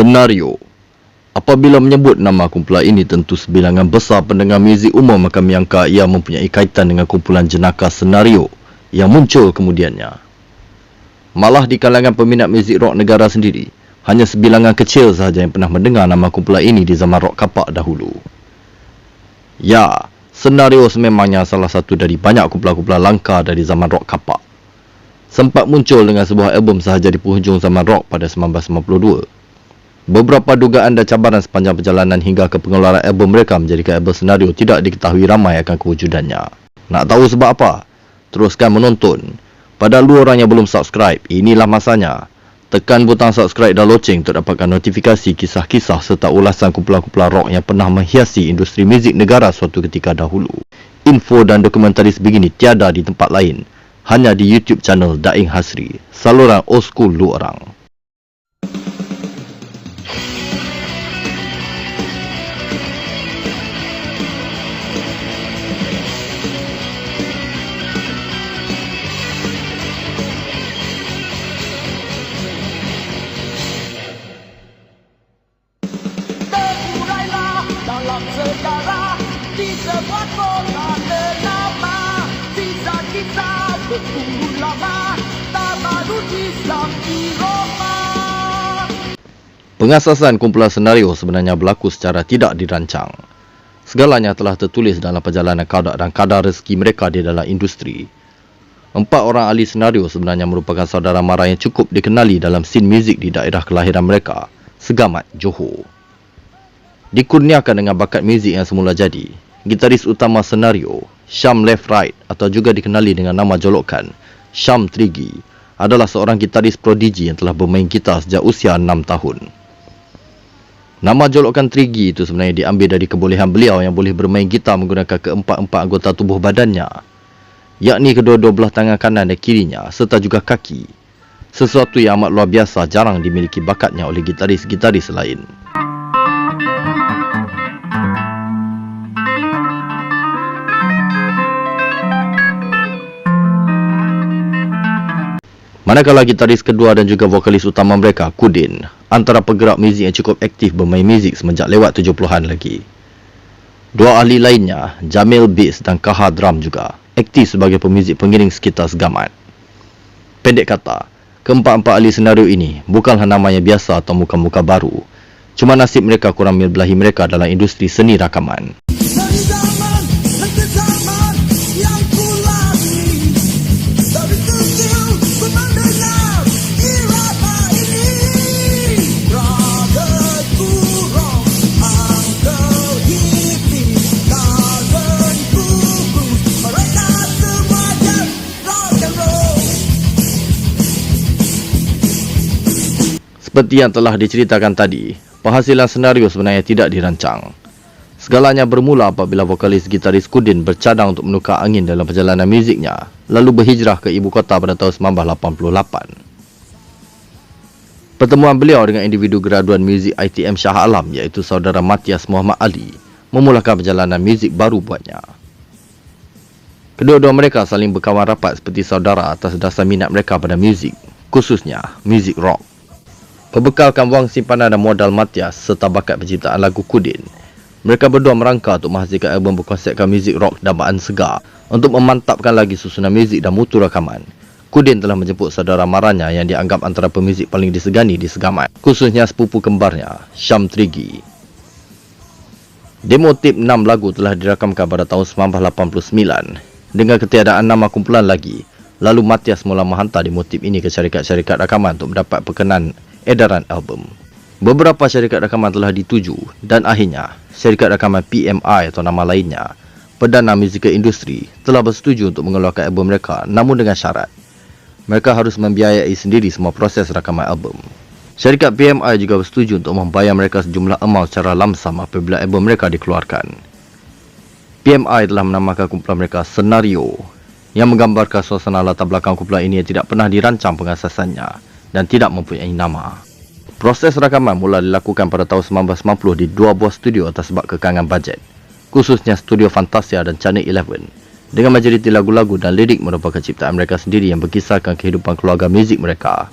Senario. Apabila menyebut nama kumpulan ini, tentu sebilangan besar pendengar muzik umum akan menyangka ia mempunyai kaitan dengan kumpulan jenaka Senario yang muncul kemudiannya. Malah di kalangan peminat muzik rock negara sendiri, hanya sebilangan kecil sahaja yang pernah mendengar nama kumpulan ini di zaman rock kapak dahulu. Ya, Senario sememangnya salah satu dari banyak kumpulan-kumpulan langka dari zaman rock kapak. Sempat muncul dengan sebuah album sahaja di penghujung zaman rock pada 1992. Beberapa dugaan dan cabaran sepanjang perjalanan hingga ke pengeluaran album mereka menjadikan album Senario tidak diketahui ramai akan kewujudannya. Nak tahu sebab apa? Teruskan menonton. Pada lu orang yang belum subscribe, inilah masanya. Tekan butang subscribe dan loceng untuk dapatkan notifikasi kisah-kisah serta ulasan kumpulan-kumpulan rock yang pernah menghiasi industri muzik negara suatu ketika dahulu. Info dan dokumentaris begini tiada di tempat lain. Hanya di YouTube channel Daing Hasri, saluran old school lu orang. Sejarah di sebuah kota ternama, sisa kisah berbulu lama, tamadun Islam di Roma. Pengasasan kumpulan Senario sebenarnya berlaku secara tidak dirancang. Segalanya telah tertulis dalam perjalanan kadar dan kadar rezeki mereka di dalam industri. 4 orang ahli Senario sebenarnya merupakan saudara mara yang cukup dikenali dalam scene muzik di daerah kelahiran mereka, Segamat, Johor. Dikurniakan dengan bakat muzik yang semula jadi, gitaris utama Senario, Syam Left Right atau juga dikenali dengan nama jolokan Syam Trigi, adalah seorang gitaris prodigi yang telah bermain gitar sejak usia 6 tahun. Nama jolokan Trigi itu sebenarnya diambil dari kebolehan beliau yang boleh bermain gitar menggunakan keempat-empat anggota tubuh badannya, yakni kedua-dua belah tangan kanan dan kirinya serta juga kaki. Sesuatu yang amat luar biasa jarang dimiliki bakatnya oleh gitaris-gitaris lain. Manakala gitaris kedua dan juga vokalis utama mereka, Kudin, antara penggerak muzik yang cukup aktif bermain muzik semenjak lewat 70-an lagi. Dua ahli lainnya, Jamil Bass dan Kahar Drum juga, aktif sebagai pemuzik pengiring sekitar Segamat. Pendek kata, keempat-empat ahli Senario ini bukanlah nama yang biasa atau muka-muka baru. Cuma nasib mereka kurang menyebelahi mereka dalam industri seni rakaman. Seperti yang telah diceritakan tadi, penghasilan Senario sebenarnya tidak dirancang. Segalanya bermula apabila vokalis gitaris Kudin bercadang untuk menukar angin dalam perjalanan muziknya, lalu berhijrah ke ibu kota pada tahun 1988. Pertemuan beliau dengan individu graduan muzik ITM Shah Alam iaitu saudara Matias Muhammad Ali memulakan perjalanan muzik baru buatnya. Kedua-dua mereka saling berkawan rapat seperti saudara atas dasar minat mereka pada muzik, khususnya muzik rock. Berbekalkan wang simpanan dan modal Matias serta bakat penciptaan lagu Kudin, mereka berdua merangka untuk menghasilkan album berkonsepkan muzik rock dambaan segar. Untuk memantapkan lagi susunan muzik dan mutu rakaman, Kudin telah menjemput saudara maranya yang dianggap antara pemuzik paling disegani di Segamat, khususnya sepupu kembarnya, Syam Trigi. Demo tip 6 lagu telah dirakamkan pada tahun 1989. Dengan ketiadaan nama kumpulan lagi, lalu Matias mula menghantar demo tip ini ke syarikat-syarikat rakaman untuk mendapat perkenan edaran album. Beberapa syarikat rakaman telah dituju dan akhirnya syarikat rakaman PMI atau nama lainnya, Perdana Musical Industry, telah bersetuju untuk mengeluarkan album mereka, namun dengan syarat mereka harus membiayai sendiri semua proses rakaman album. Syarikat PMI juga bersetuju untuk membayar mereka sejumlah amount secara lamsam apabila album mereka dikeluarkan. PMI telah menamakan kumpulan mereka Senario, yang menggambarkan suasana latar belakang kumpulan ini yang tidak pernah dirancang pengasasannya dan tidak mempunyai nama. Proses rakaman mula dilakukan pada tahun 1990 di 2 buah studio atas sebab kekangan bajet, khususnya Studio Fantasia dan Channel 11, dengan majoriti lagu-lagu dan lirik merupakan ciptaan mereka sendiri yang berkisarkan kehidupan keluarga muzik mereka.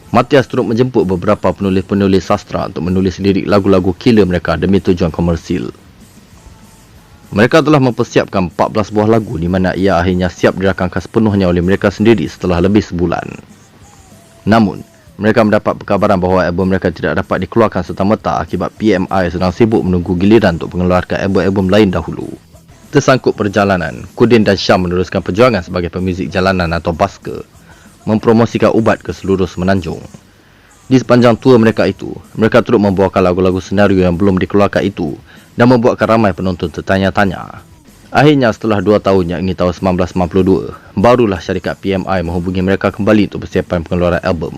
Matias turut menjemput beberapa penulis-penulis sastra untuk menulis lirik lagu-lagu killer mereka demi tujuan komersil. Mereka telah mempersiapkan 14 buah lagu di mana ia akhirnya siap dirakamkan sepenuhnya oleh mereka sendiri setelah lebih sebulan. Namun, mereka mendapat perkabaran bahawa album mereka tidak dapat dikeluarkan serta-merta akibat PMI sedang sibuk menunggu giliran untuk mengeluarkan album-album lain dahulu. Tersangkut perjalanan, Kudin dan Syam meneruskan perjuangan sebagai pemuzik jalanan atau busker, mempromosikan ubat ke seluruh Semenanjung. Di sepanjang tour mereka itu, mereka turut membawakan lagu-lagu senario yang belum dikeluarkan itu dan membuatkan ramai penonton tertanya-tanya. Akhirnya setelah 2 tahun yakni tahun 1992, barulah syarikat PMI menghubungi mereka kembali untuk persiapan pengeluaran album.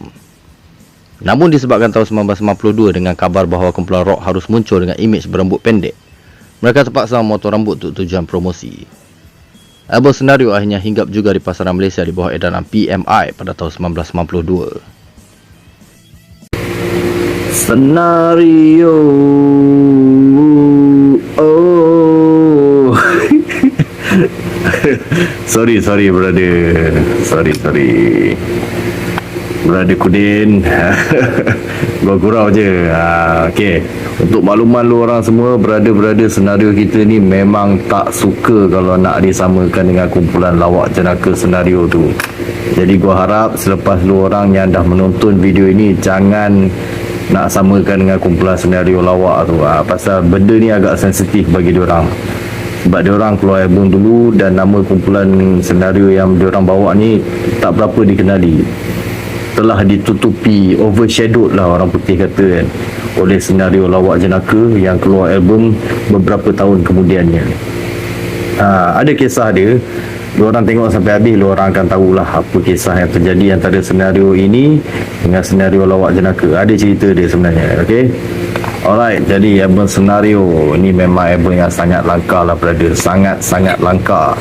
Namun disebabkan tahun 1992 dengan kabar bahawa kumpulan rock harus muncul dengan imej berambut pendek, mereka terpaksa memotong rambut untuk tujuan promosi. Album senario akhirnya hinggap juga di pasaran Malaysia di bawah edaran PMI pada tahun 1992. Senario. Oh. sorry brother. Sorry. Brother Kudin. Gua gurau je. Okey. Untuk makluman lu orang semua, brother senario kita ni memang tak suka kalau nak disamakan dengan kumpulan lawak jenaka senario tu. Jadi gua harap selepas lu orang yang dah menonton video ini jangan nak samakan dengan kumpulan senario lawak tu. Pasal benda ni agak sensitif bagi diorang. Sebab diorang keluar album dulu dan nama kumpulan senario yang diorang bawa ni tak berapa dikenali. Telah ditutupi, overshadowed lah orang putih kata kan, oleh senario lawak jenaka yang keluar album beberapa tahun kemudiannya. Ada kisah dia. Diorang tengok sampai habis, diorang akan tahulah apa kisah yang terjadi antara senario ini dengan senario lawak jenaka. Ada cerita dia sebenarnya. Okay. Alright, jadi album senario ni memang album yang sangat langka lah brother. Sangat langka.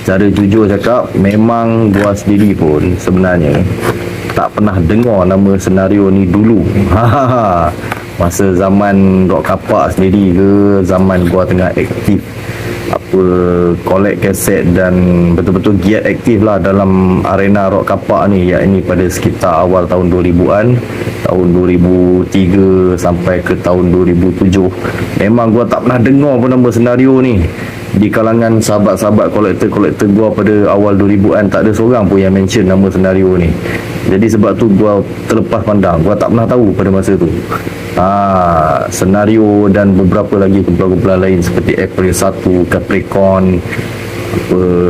Secara jujur cakap, memang gua sendiri pun sebenarnya tak pernah dengar nama senario ni dulu. Masa zaman rock kapak sendiri ke, zaman gua tengah aktif collect kaset dan betul-betul giat aktif lah dalam arena rock kapak ni, yakni pada sekitar awal tahun 2000-an, tahun 2003 sampai ke tahun 2007. Memang gua tak pernah dengar pun nama senario ni. Di kalangan sahabat-sahabat kolektor gua pada awal 2000-an tak ada seorang pun yang mention nama senario ni. Jadi sebab tu gua terlepas pandang, gua tak pernah tahu pada masa tu. Senario dan beberapa lagi kumpulan-kumpulan lain seperti April 1, Capricorn,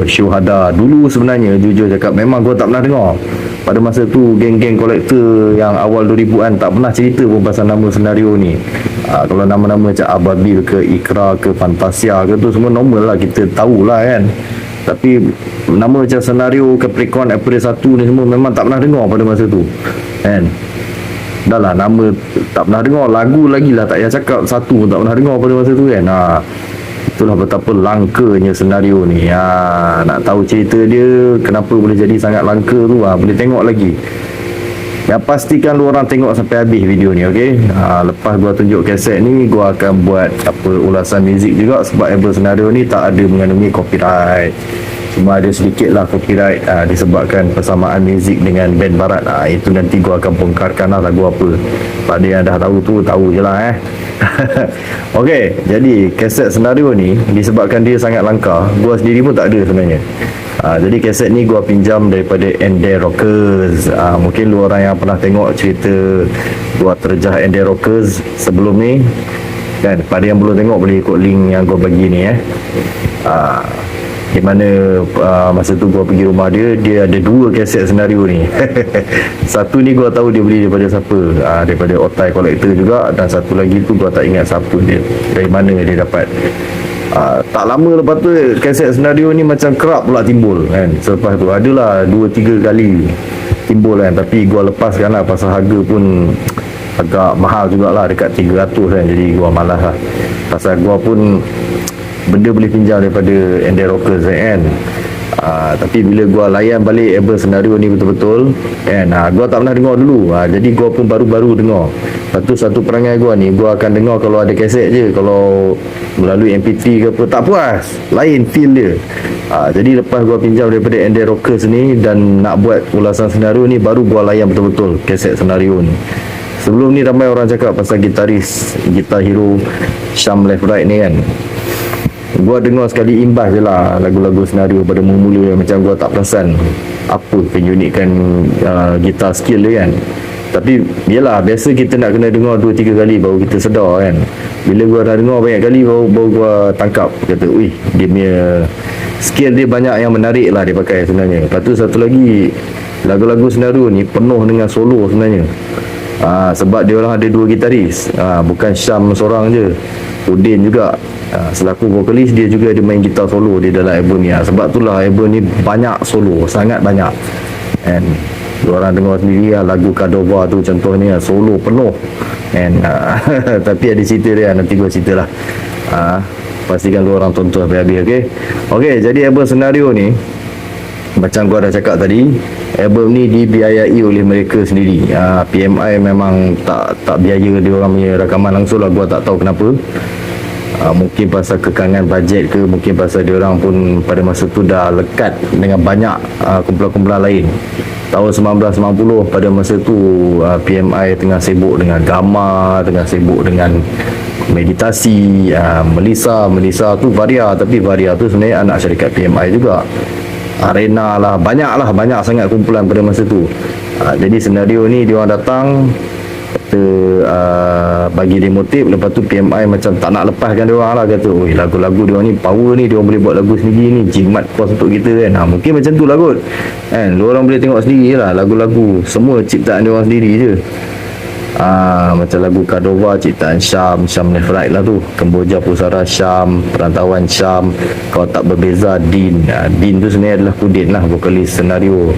Syuhada. Dulu sebenarnya jujur cakap memang gua tak pernah dengar. Pada masa tu geng-geng kolektor yang awal 2000-an tak pernah cerita pun pasal nama senario ni. Kalau nama-nama macam Ababil ke, Ikra ke, Fantasia ke, tu semua normal lah, kita tahulah kan. Tapi nama macam senario Capricorn, April 1 ni semua memang tak pernah dengar pada masa tu kan. Dah lah, nama tak pernah dengar, lagu lagi lah tak payah cakap, satu pun tak pernah dengar pada masa tu kan. Itulah betapa langkanya senario ni. Nak tahu cerita dia kenapa boleh jadi sangat langka tu, boleh tengok lagi. Yang pastikan lu orang tengok sampai habis video ni, okey. Lepas gua tunjuk kaset ni, gua akan buat ulasan muzik juga sebab album senario ni tak ada mengandungi copyright. Cuma ada sedikit lah copyright disebabkan persamaan muzik dengan band barat. Itu nanti gua akan bongkarkan lah lagu apa. Pada yang dah tahu tu, tahu je lah Okey, jadi kaset senario ni disebabkan dia sangat langka, gua sendiri pun tak ada sebenarnya. Jadi kaset ni gua pinjam daripada Ender Rockers. Mungkin lu orang yang pernah tengok cerita gua terjah Ender Rockers sebelum ni kan, pada yang belum tengok boleh ikut link yang gua bagi ni di mana masa tu gua pergi rumah dia ada 2 kaset senario ni. Satu ni gua tahu dia beli daripada siapa, daripada Otai Collector juga, dan satu lagi tu gua tak ingat siapa dia, dari mana dia dapat. Tak lama lepas tu kaset senario ni macam kerap pula timbul kan. Selepas tu adalah 2-3 kali timbul kan, tapi gua lepaskan lah pasal harga pun agak mahal jugalah, dekat 300 kan. Jadi gua malas lah, pasal gua pun benda boleh pinjam daripada Ender Rockers kan. Tapi bila gua layan balik album senario ni betul-betul kan, gua tak pernah dengar dulu. Jadi gua pun baru-baru dengar. Satu perangai gua ni, gua akan dengar kalau ada kaset je. Kalau melalui MP3 ke apa, tak puas, lain feel dia. Jadi lepas gua pinjam daripada Ender Rockers ni dan nak buat ulasan senario ni, baru gua layan betul-betul kaset senario ni. Sebelum ni ramai orang cakap pasal gitaris, gitar hero Syam Left Right ni kan. Gua dengar sekali imbas je lah lagu-lagu senario pada mula-mula, macam gua tak perasan apa keunikan gitar skill dia kan. Tapi yelah, biasa kita nak kena dengar 2-3 kali baru kita sedar kan. Bila gua dah dengar banyak kali baru gua tangkap, kata wih, dia punya skill dia banyak yang menarik lah dia pakai sebenarnya. Lepas tu satu lagi, lagu-lagu senario ni penuh dengan solo sebenarnya. Sebab dia orang ada 2 gitaris, bukan Syam seorang je, Udin juga selaku vokalis, dia juga ada main gitar solo di dalam album ni. Sebab itulah album ni banyak solo, sangat banyak. And orang dengar sendiri lah, lagu Cordova tu contohnya solo penuh. And tapi ada cerita dia, nanti gua cerita lah. Pastikan lu orang tonton sampai habis, okey. Jadi album senario ni, macam gua dah cakap tadi, album ni dibiayai oleh mereka sendiri. PMI memang tak biaya dia orang punya rakaman langsung lah. Gua tak tahu kenapa. Mungkin pasal kekangan bajet ke, mungkin pasal dia orang pun pada masa tu dah lekat dengan banyak kumpulan-kumpulan lain. Tahun 1990 pada masa tu PMI tengah sibuk dengan gamma, tengah sibuk dengan meditasi. Melissa tu Varia, tapi Varia tu sebenarnya anak syarikat PMI juga. Arena lah, banyak sangat kumpulan pada masa tu. Jadi senario ni dia orang datang, kata bagi dia motif. Lepas tu PMI macam tak nak lepaskan dia orang lah, kata oi, lagu-lagu dia orang ni power ni, dia orang boleh buat lagu sendiri ni, jimat kos untuk kita kan. Mungkin macam tu lah kot kan. Lu orang boleh tengok sendiri lah, lagu-lagu semua ciptaan dia orang sendiri je. Macam lagu Cordova ciptaan Syam Left Right lah tu, Kemboja Pusara Syam, Perantauan Syam, Kau Tak Berbeza Din. Din tu sebenarnya adalah Kudin lah, vokalis senario.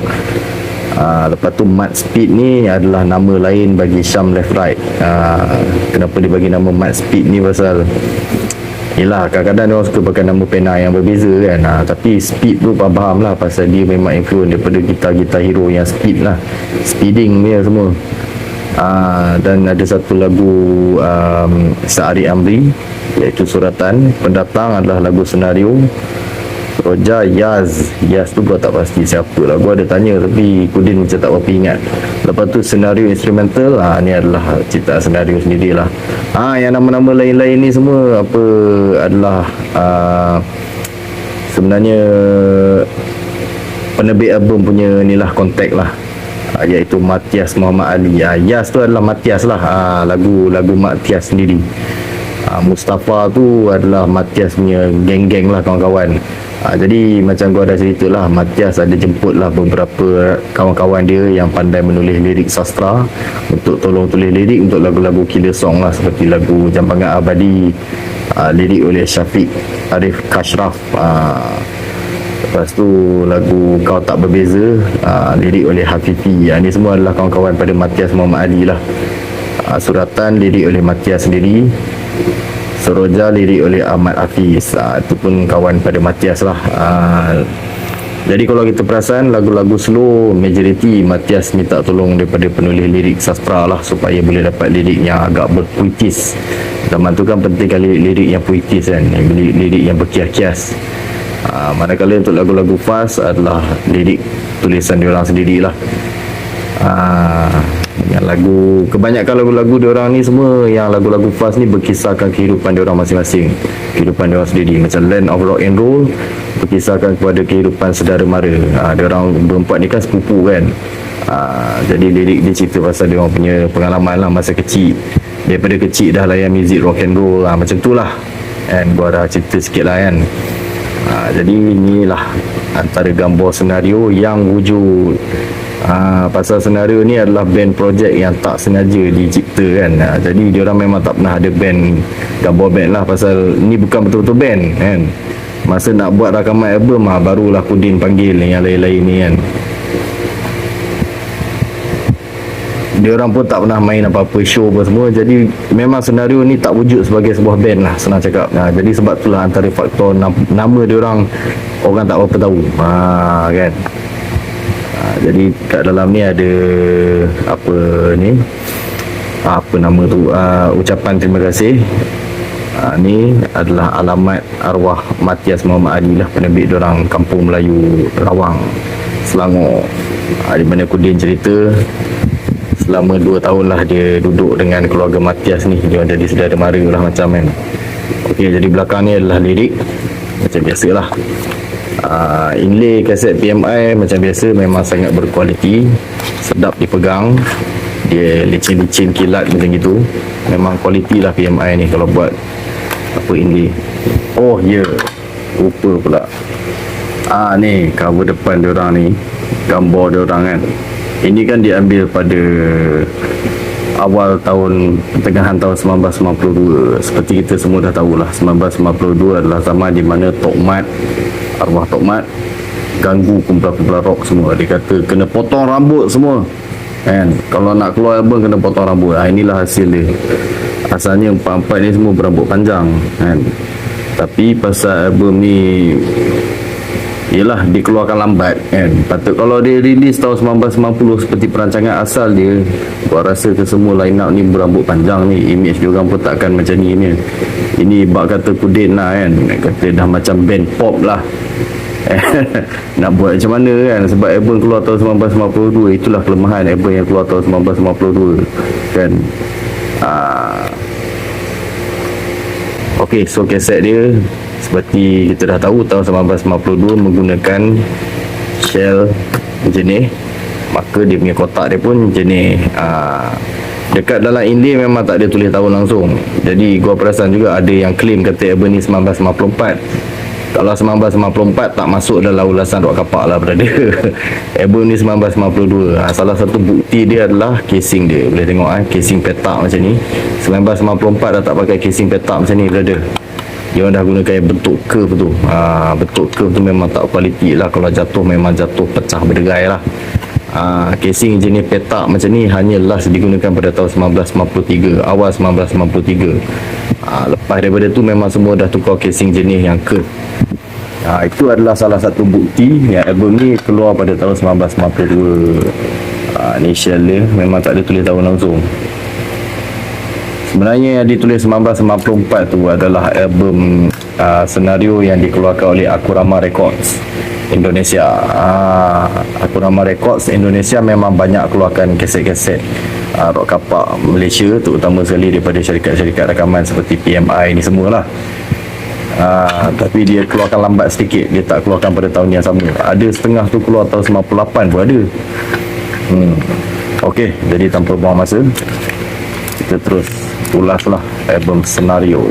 Lepas tu Mat Speed ni adalah nama lain bagi Syam Left Right. Kenapa dia bagi nama Mat Speed ni, pasal yelah, kadang-kadang dia orang suka pakai nama pena yang berbeza kan. Tapi Speed tu faham lah, pasal dia memang influence daripada gitar-gitar hero yang speed lah, speeding dia semua. Dan ada satu lagu Sa'ari Amri, iaitu Suratan. Pendatang adalah lagu senario. Roja Yaz tu gua tak pasti siapa lah, gua ada tanya tapi Kudin macam tak berapa ingat. Lepas tu senario instrumental, ni adalah ciptaan senario sendirilah. Yang nama-nama lain-lain ni semua apa adalah sebenarnya penerbit album punya ni lah, kontak lah, iaitu Matias Muhammad Ali. Yaz tu adalah Matias lah, lagu Matias sendiri. Mustafa tu adalah Matias punya geng-geng lah, kawan-kawan. Jadi macam gua dah cerita lah, Matias ada jemput lah beberapa kawan-kawan dia yang pandai menulis lirik sastra untuk tolong tulis lirik untuk lagu-lagu killer song lah, seperti lagu Jambangan Abadi, lirik oleh Syafiq Arif Kashraf. Lepas tu lagu Kau Tak Berbeza, lirik oleh Hafifi. Ini semua adalah kawan-kawan pada Matias Muhammad Ali lah. Suratan lirik oleh Matias sendiri. Seroja lirik oleh Ahmad Hafiz. Itu pun kawan pada Matias lah. Jadi kalau kita perasan, lagu-lagu slow majority Matias minta tolong daripada penulis lirik sastra lah, supaya boleh dapat lirik yang agak berpuitis. Zaman tu kan penting kali lirik yang puitis kan, lirik yang berkias-kias. Manakala untuk lagu-lagu fast adalah lirik tulisan diorang sendirilah. Yang lagu, kebanyakan lagu-lagu diorang ni semua, yang lagu-lagu fast ni berkisahkan kehidupan diorang masing-masing, kehidupan diorang sendiri. Macam Land of Rock and Roll berkisahkan kepada kehidupan saudara mara. Diorang berempat ni kan sepupu kan. Jadi lirik dia cerita pasal diorang punya pengalaman lah masa kecil, daripada kecil dah layan muzik rock and roll. Macam tu lah, and gua dah cerita sikit lah kan. Jadi inilah antara gambar senario yang wujud. Pasal senario ni adalah band projek yang tak sengaja dicipta kan. Jadi diorang memang tak pernah ada band, gambar band lah, pasal ni bukan betul-betul band kan. Masa nak buat rakaman album barulah Kudin panggil yang lain-lain ni kan. Diorang pun tak pernah main apa-apa show apa semua. Jadi memang senario ni tak wujud sebagai sebuah band lah, senang cakap. Jadi sebab itulah antara faktor nama diorang orang tak berapa tahu kan. Jadi kat dalam ni ada apa ni, apa nama tu, ucapan terima kasih. Ni adalah alamat arwah Matias Muhammad Ali lah, penerbit diorang Kampung Melayu Rawang, Selangor. Di mana Kudin cerita selama 2 tahun lah dia duduk dengan keluarga Matias ni, dia jadi saudara mara lah macam kan. Okey, jadi belakang ni adalah lirik macam biasalah. Inlay kaset PMI macam biasa memang sangat berkualiti, sedap dipegang, dia licin-licin kilat macam gitu. Memang kualiti lah PMI ni kalau buat apa inlay. Oh ya, lupa pula. Ni cover depan diorang ni, gambar diorang kan. Ini kan diambil pada awal tahun, pertengahan tahun 1992. Seperti kita semua dah tahulah, 1992 adalah zaman di mana Tok Mat, arwah Tok Mat, ganggu kumpulan-kumpulan rock semua. Dia kata kena potong rambut semua kan, kalau nak keluar album kena potong rambut. Inilah hasil dia. Asalnya empat-empat ni semua berambut panjang kan, tapi pasal album ni yelah dikeluarkan lambat kan. Patut kalau dia release tahun 1990 seperti perancangan asal dia, gua rasa ke semua line up ni berambut panjang ni, image diorang pun takkan macam ni. Ini bak kata Kudin lah kan, kata dah macam band pop lah. Nak buat macam mana kan, sebab album keluar tahun 1992. Itulah kelemahan album yang keluar tahun 1992 kan. Okey, so kaset dia seperti kita dah tahu tahun 1992 menggunakan shell jenis, maka dia punya kotak dia pun jenis dekat dalam inlay memang tak ada tulis tahun langsung. Jadi gua perasan juga ada yang claim kata album ni 1994. Kalau 1994 tak masuk dalam ulasan Rock Kapak lah brother. Album ni 1992. Salah satu bukti dia adalah casing dia. Boleh tengok casing petak macam ni. 1994 dah tak pakai casing petak macam ni brother. Dia dah gunakan bentuk curve tu. Bentuk curve tu memang tak kualiti lah. Kalau jatuh memang jatuh pecah berderai lah. Casing jenis petak macam ni hanya last digunakan pada tahun 1993, awal 1993. Lepas daripada tu memang semua dah tukar casing jenis yang curve. Itu adalah salah satu bukti yang album ni keluar pada tahun 1992. Ni shell dia memang tak ada tulis tahun langsung. Sebenarnya yang ditulis 1994 tu adalah album senario yang dikeluarkan oleh Akurama Records Indonesia. Akurama Records Indonesia memang banyak keluarkan kaset-kaset rock kapak Malaysia, terutama sekali daripada syarikat-syarikat rakaman seperti PMI ni semualah. Tapi dia keluarkan lambat sedikit, dia tak keluarkan pada tahun yang sama. Ada setengah tu keluar tahun 98 pun ada. Okey, jadi tanpa buang masa, kita terus ulaslah album Senario.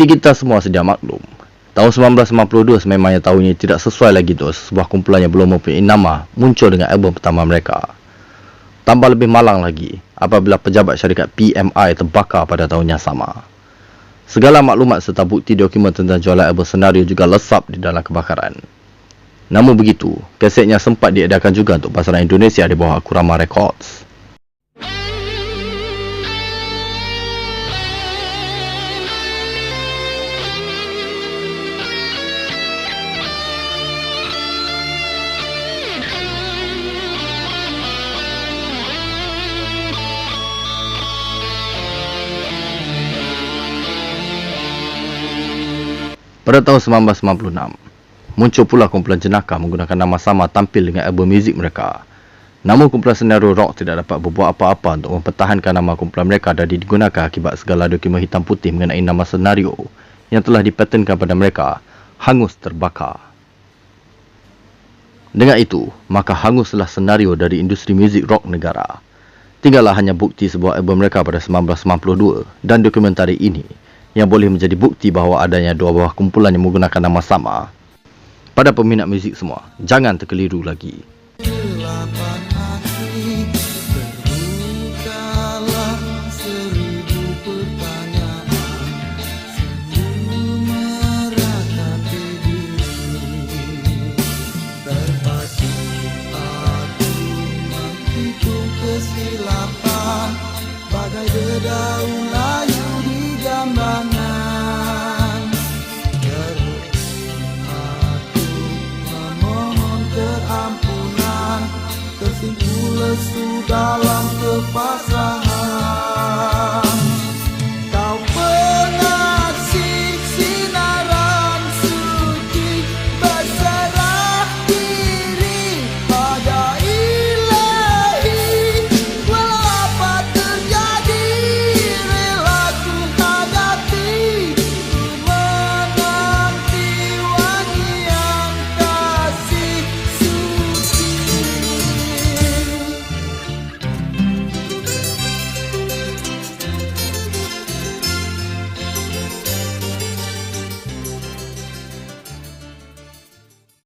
Seperti kita semua sedia maklum, tahun 1992 sememangnya tahun ini tidak sesuai lagi tu sebuah kumpulan yang belum mempunyai nama muncul dengan album pertama mereka. Tambah lebih malang lagi apabila pejabat syarikat PMI terbakar pada tahun yang sama. Segala maklumat serta bukti dokumen tentang jualan album senario juga lesap di dalam kebakaran. Namun begitu, kasetnya sempat diedarkan juga untuk pasaran Indonesia di bawah Kurama Records. Pada tahun 1996, muncul pula kumpulan Jenaka menggunakan nama sama tampil dengan album muzik mereka. Namun kumpulan senario rock tidak dapat berbuat apa-apa untuk mempertahankan nama kumpulan mereka dan digunakan akibat segala dokumen hitam putih mengenai nama senario yang telah dipatenkan pada mereka hangus terbakar. Dengan itu, maka hanguslah senario dari industri muzik rock negara. Tinggallah hanya bukti sebuah album mereka pada 1992 dan dokumentari ini yang boleh menjadi bukti bahawa adanya dua buah kumpulan yang menggunakan nama sama. Pada peminat muzik semua, jangan terkeliru lagi. Lapang hati, terbukalah 1000 pertanyaan, semua meratapi diri. Terpacu aku menghitung kesilapan, bagai dedaun layu di jambangan. Aku memohon keampunan, tersimpul lesu dalam